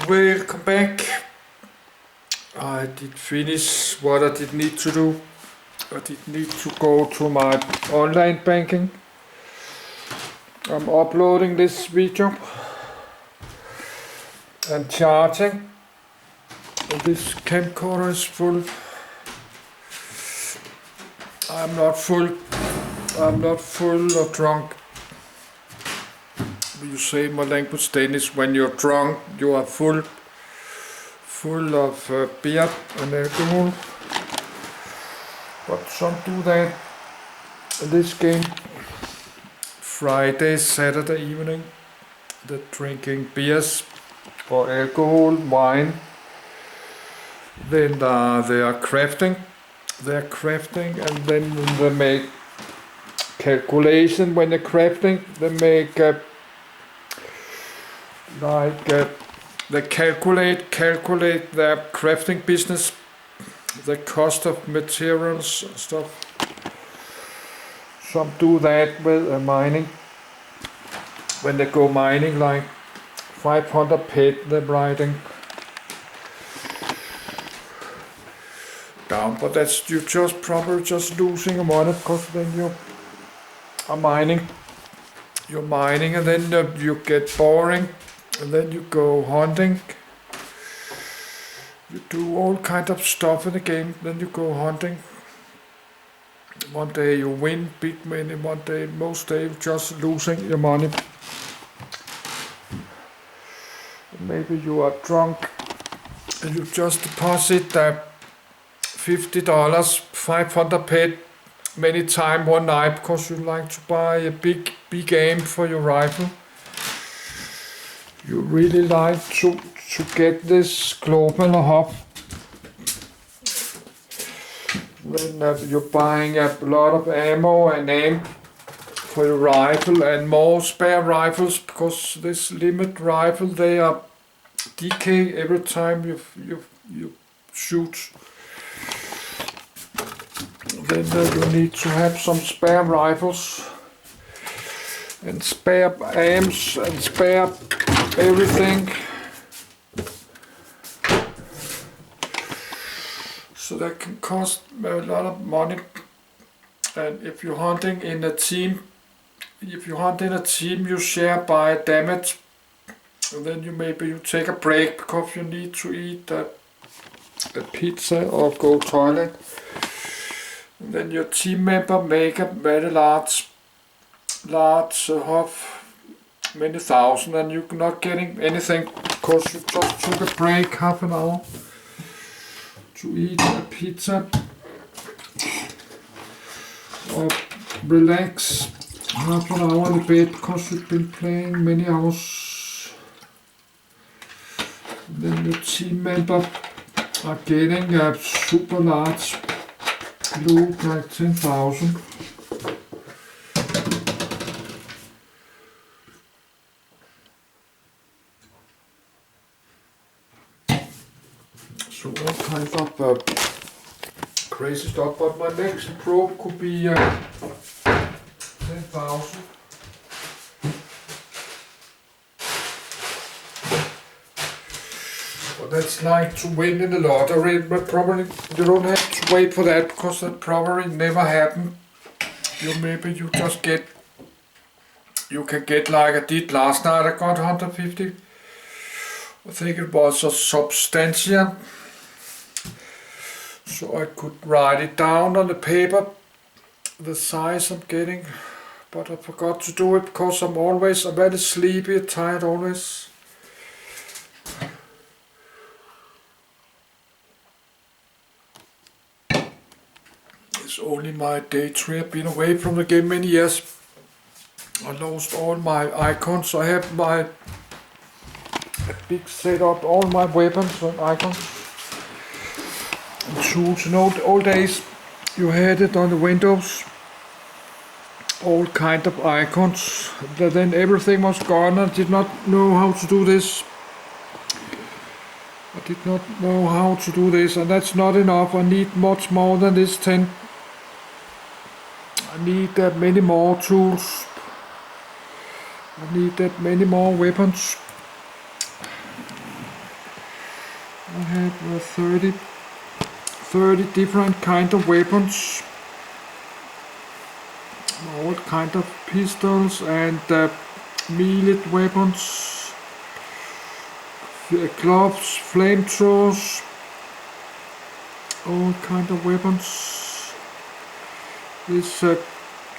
Welcome back. I did finish what I did need to do. I did need to go to my online banking. I'm uploading this video and charging. This camcorder is full. I'm not full or drunk. You say in my language Danish, when you're drunk, you are full of beer and alcohol. But some do that in this game. Friday, Saturday evening, they're drinking beers or alcohol, wine. Then they are crafting. They're crafting, and then they make calculation when they're crafting. They make they calculate their crafting business, the cost of materials and stuff. Some do that with mining. When they go mining, like 500 pet, they're writing down. But that's you just probably just losing money, because then you are mining. You're mining, and then you get boring. And then you go hunting. You do all kind of stuff in the game. Then you go hunting. One day you win big money. One day, most days, you're just losing your money. Maybe you are drunk and you just deposit $50, 500 pet many times one night, because you like to buy a big aim for your rifle. You really like to get this global hub. Then you're buying a lot of ammo and aim for your rifle and more spare rifles, because this limit rifle, they are decay every time you shoot. Then you need to have some spare rifles and spare aims and spare everything, so that can cost a lot of money. And if you're hunting in a team, you share by damage, and then you take a break because you need to eat a pizza or go toilet. And then your team member make a very large hub, many thousand, and you're not getting anything because you just took a break half an hour to eat a pizza or relax half an hour in the bed because you've been playing many hours. And then your team member are getting a super large loot, like 10,000. So all kind of crazy stuff, but my next probe could be 10,000. But that's like to win in the lottery, but probably you don't have to wait for that, because that probably never happened. You can get like I did last night. I got 150. I think it was a substantia, so I could write it down on the paper, the size I'm getting, but I forgot to do it because I'm very sleepy, tired always. It's only my day trip, been away from the game many years. I lost all my icons. I have my big setup, all my weapons and icons and tools. In old days you had it on the windows, all kind of icons. Then everything was gone. I did not know how to do this. And that's not enough. I need much more than this 10. I need many more tools. I need many more weapons. I have 30 different kind of weapons, all kind of pistols and melee weapons, gloves, flamethrowers, all kind of weapons. This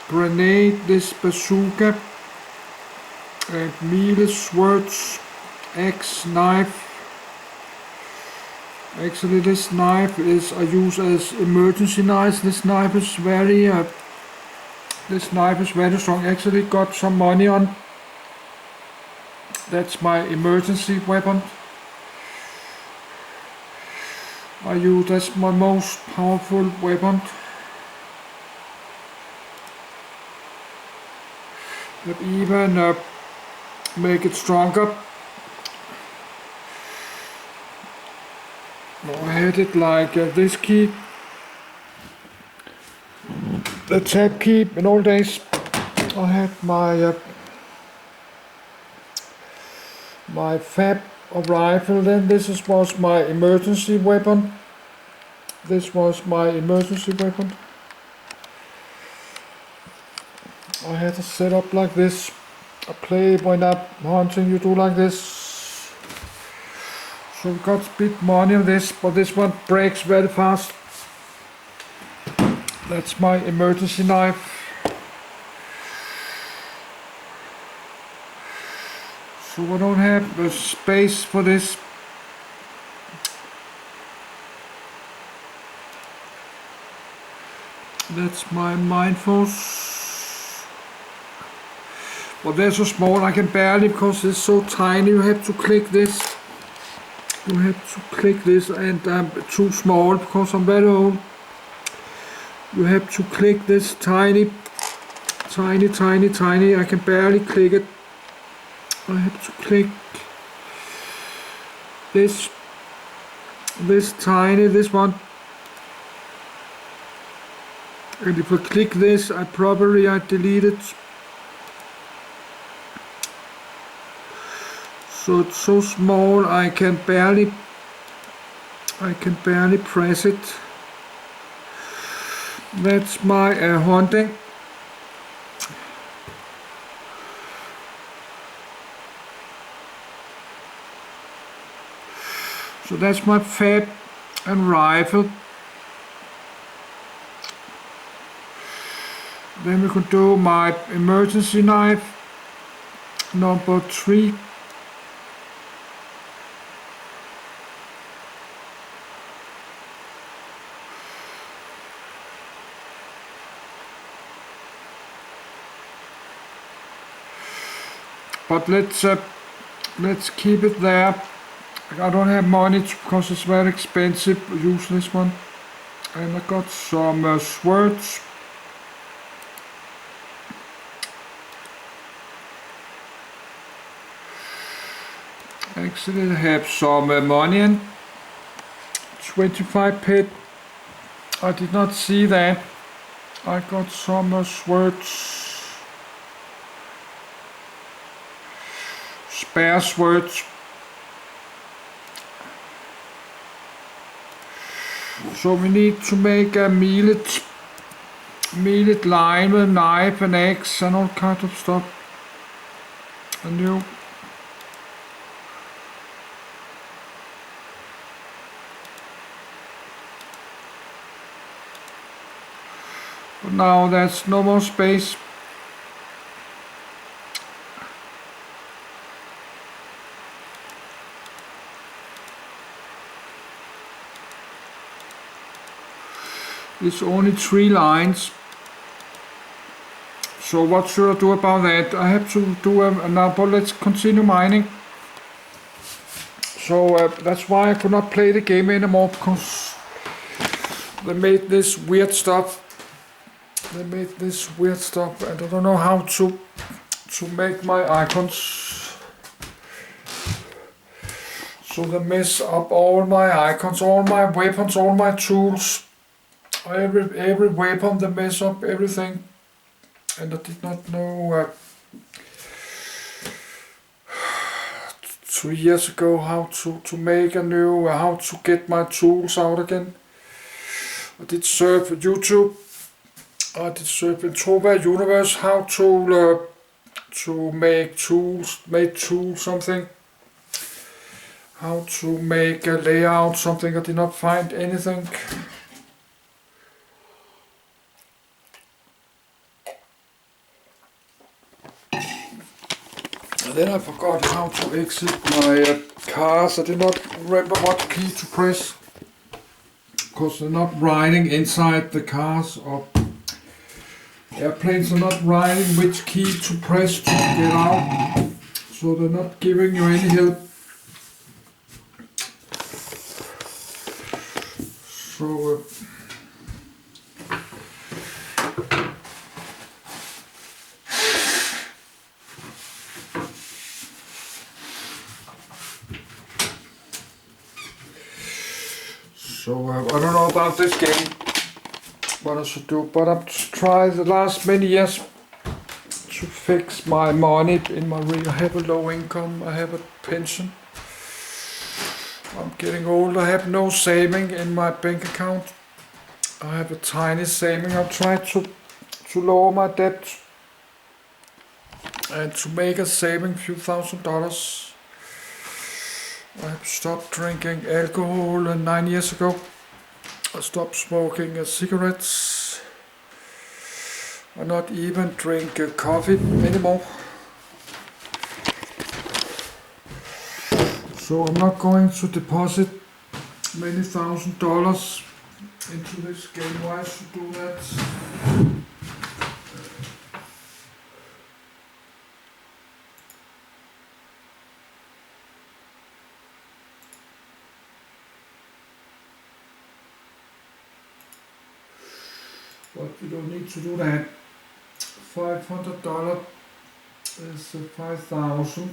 grenade, this bazooka, and melee swords, axe, knife. Actually, this knife is I use as emergency knife. This knife is very strong. Actually, got some money on. That's my emergency weapon. That's my most powerful weapon. But even make it stronger. I had it like this key, the tab key. In old days I had my fab rifle. Then was my emergency weapon. This was my emergency weapon. I had to set up like this. I play when I'm hunting, you do like this. So we got a bit money on this, but this one breaks very fast. That's my emergency knife. So I don't have a space for this. That's my mine force. But they're so small I can barely, because it's so tiny. You have to click this. You have to click this, and I'm too small because I'm very old. You have to click this tiny. I can barely click it. I have to click this tiny, this one. And if I click this, I delete it. So it's so small I can barely press it. That's my hunting. So that's my fab and rifle. Then we could do my emergency knife, number 3. But let's keep it there. I don't have money because it's very expensive to use this one. And I got some swords. Actually I have some money in 25 pit. I did not see that. I got some swords. Spare swords. So we need to make a melee line with knife and axe and all kinds of stuff. And you. But now there's no more space. It's only 3 lines. So what should I do about that? I have to do now, but let's continue mining. So that's why I could not play the game anymore, because they made this weird stuff. And I don't know how to make my icons. So they mess up all my icons, all my weapons, all my tools. Every weapon, they mess up everything. And I did not know 2 years ago how to make a new, how to get my tools out again. I did surf YouTube. I did surf Entropia Universe how to make tools, something. How to make a layout, something. I did not find anything. And then I forgot how to exit my cars. I did not remember what key to press, because they're not riding inside the cars, or airplanes are not riding which key to press to get out, so they're not giving you any help. So I don't know about this game, what I should do, but I've tried the last many years to fix my money in my I have a low income, I have a pension, I'm getting old, I have no saving in my bank account, I have a tiny saving. I've tried to lower my debt and to make a saving few $1,000s. I have stopped drinking alcohol 9 years ago. I stopped smoking cigarettes. I not even drink coffee anymore. So I'm not going to deposit many $1,000s into this game. Why should I do that? But you don't need to do that. $500 is 5,000.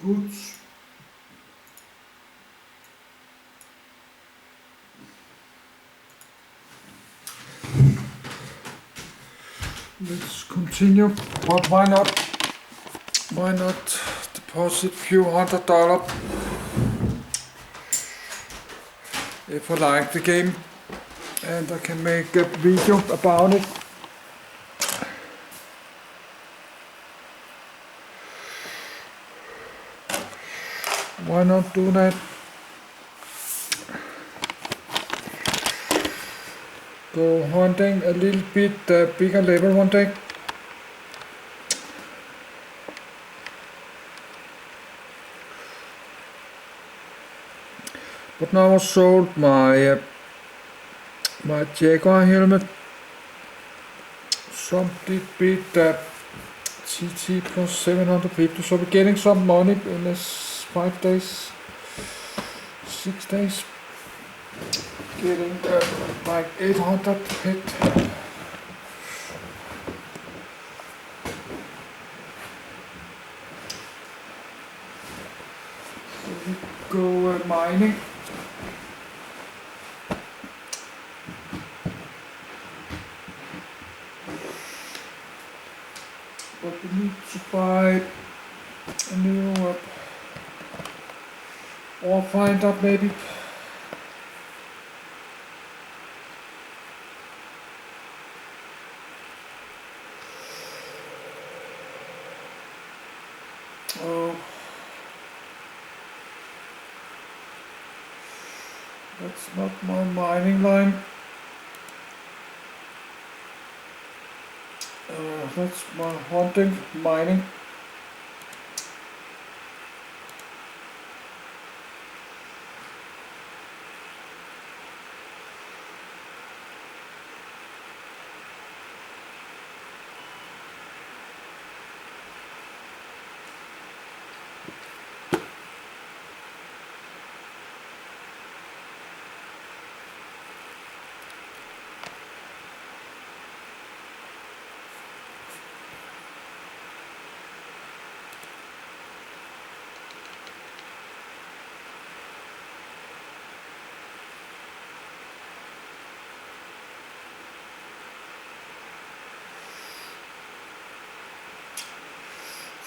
Good. Let's continue. But why not? Why not deposit few $100 if I like the game and I can make a video about it. Why not do that? Go hunting a little bit bigger level one day. But now I sold my my Jaguar helmet. Some did beat TT plus 750, so we're getting some money in this 5 days, 6 days. Getting like 800 hit. So we go mining. But we need to buy a new or find out maybe Oh, that's not my mining line. That's my hunting, mining.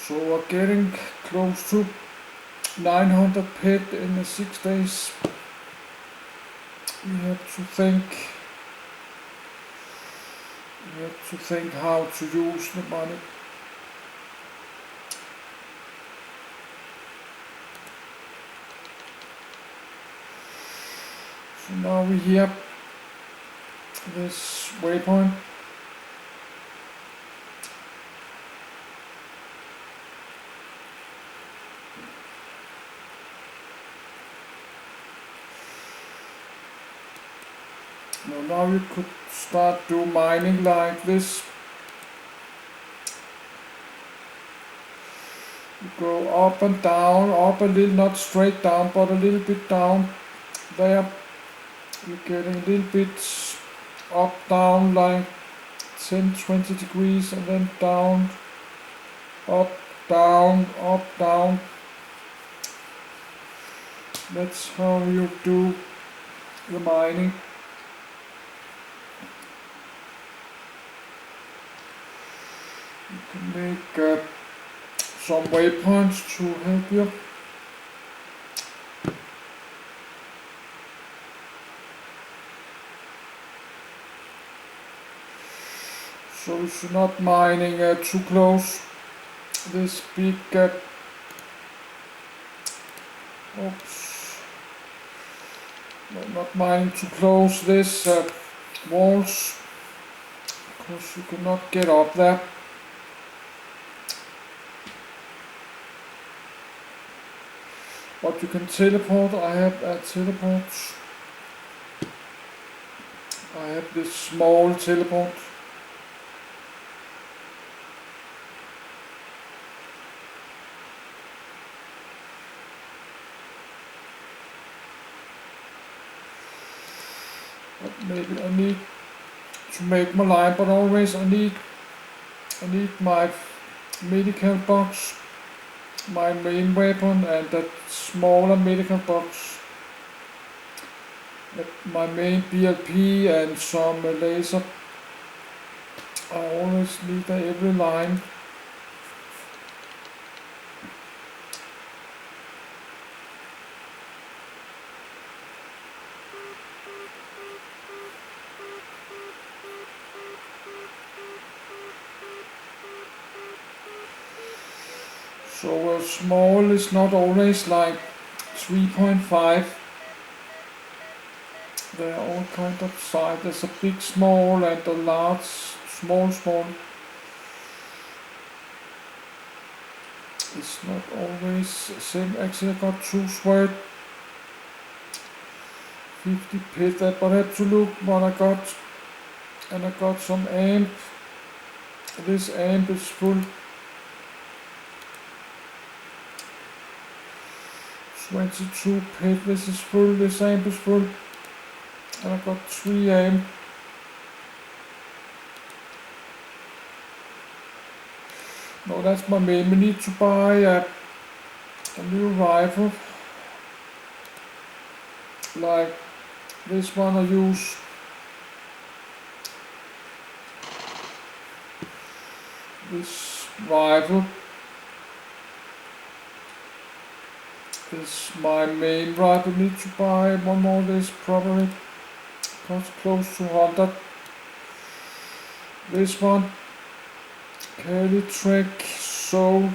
So we're getting close to 900 pet in the 6 days. We have to think how to use the money. So now we have this waypoint. Now you could start do mining like this. You go up and down, up a little, not straight down, but a little bit down there. You're getting a little bit up, down, like 10-20 degrees, and then down, up, down, up, down. That's how you do the mining. You can make some waypoints to help you. So you should not mining too close. This big oops. No, not mining too close this walls, because you cannot get up there. But you can teleport. I have a teleport. I have this small teleport. But maybe I need to make my line, but always I need my medical box, my main weapon, and that smaller medical box, my main BLP and some laser. I always need every line. So small is not always like 3.5. There are all kind of size. There's a big small and a large small. It's not always the same. Actually, I got two sword, 50 pit, but I had to look what I got. And I got some amp. This amp is full. 22 pit, this is full, this amp is full. And I got 3 amp. No, that's my main. We need to buy a new rifle. Like this one I use. This rifle is my main rifle. Need to buy one more of this probably. Costs close to 100. This one, Kelly Trek Soul.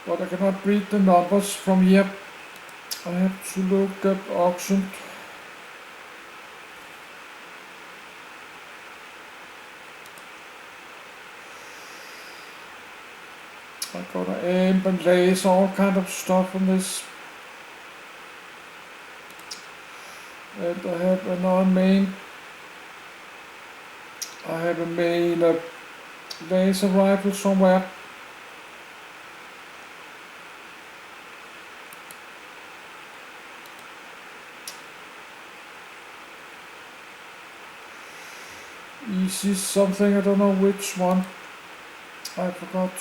but I cannot read the numbers from here. I have to look up auction. I gotta aim and laser all kind of stuff on this. And I have another main. I have a main laser rifle somewhere. Easy something, I don't know which one. I forgot.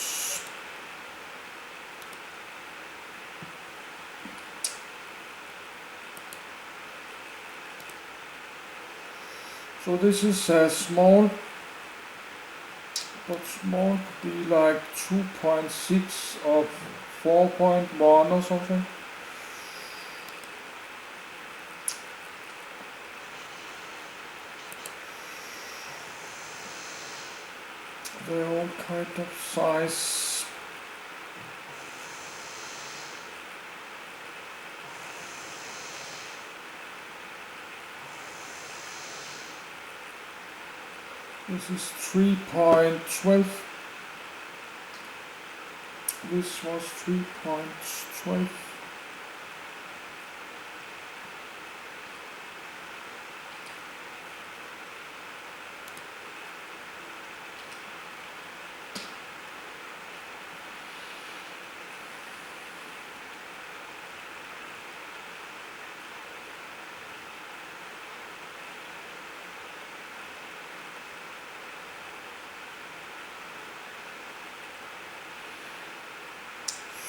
So this is small, but small could be like 2.6 or 4.1 or something. They're all kind of size. This is 3.12. This was 3.12.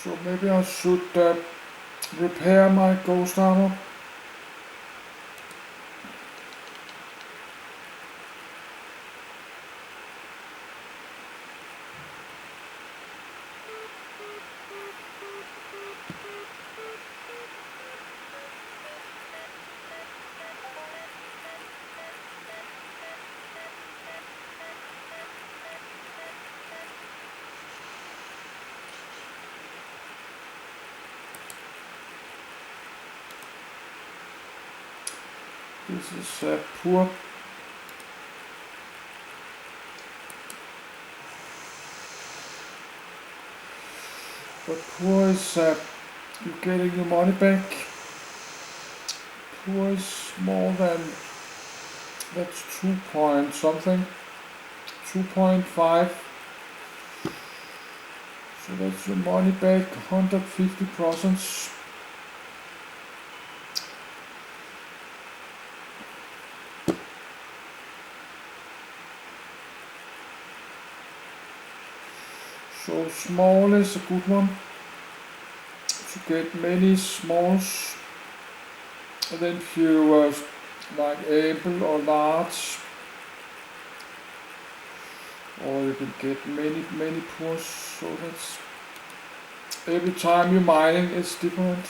So maybe I should repair my ghost armor. This is poor. But poor is you're getting your money back. Poor is more than, that's 2 point something, 2.5. So that's your money back, 150%. So small is a good one to get many smalls, and then if you like able or large, or you can get many pours. So that's every time you're mining it's different.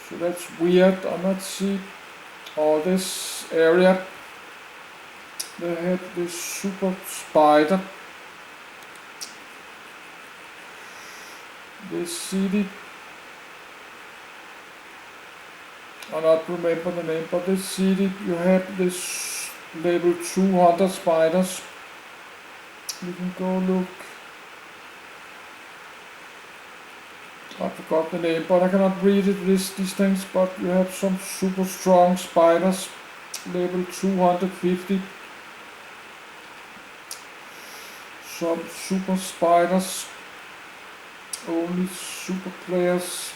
So that's weird. I not see all this area. They have this super spider. This city. I not remember the name, but this city you have this level 200 spiders. You can go look. I forgot the name, but I cannot read it, these things, but you have some super strong spiders, level 250. Some super spiders, only super players.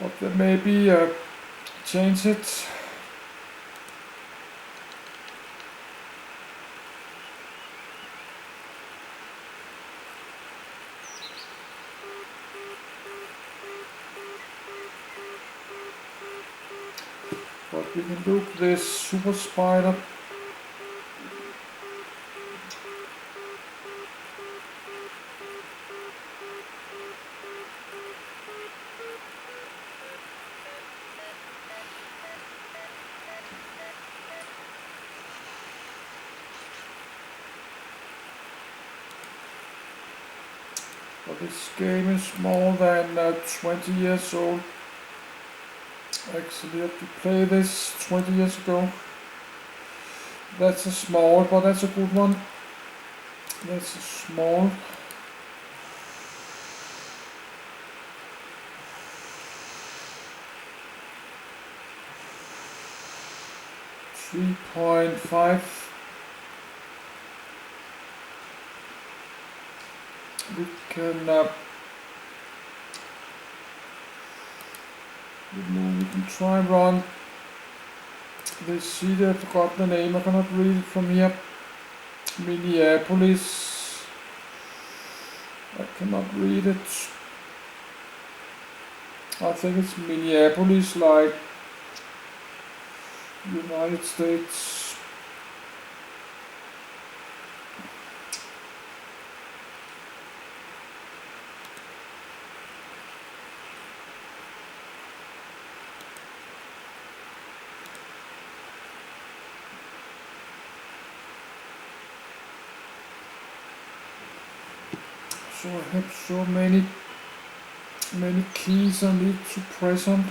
But there may be change it. But we can look this super spider. But this game is more than 20 years old. Actually, I had to play this 20 years ago. That's a small, but that's a good one. That's a small. .5. We can we can try and run this city. I forgot the name. I cannot read it from here. Minneapolis. I cannot read it. I think it's Minneapolis, like United States. So I have so many keys I need to press on.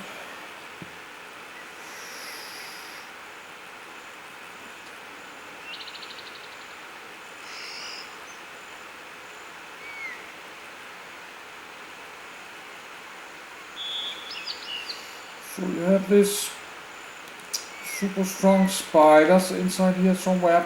So you have this super strong spiders inside here somewhere.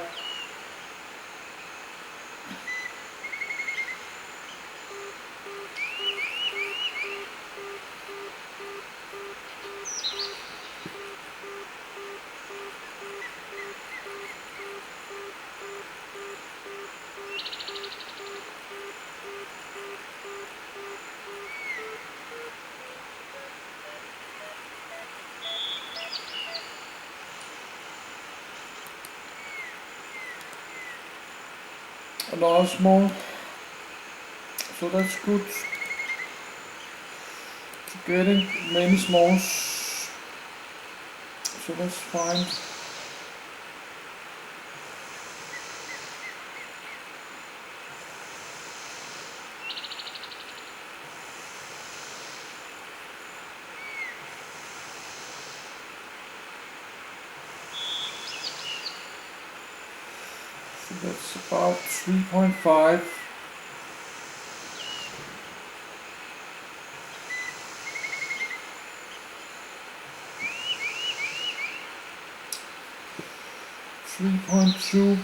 Another small, so that's good. So getting many smalls, so that's fine. So that's about 3.5. .2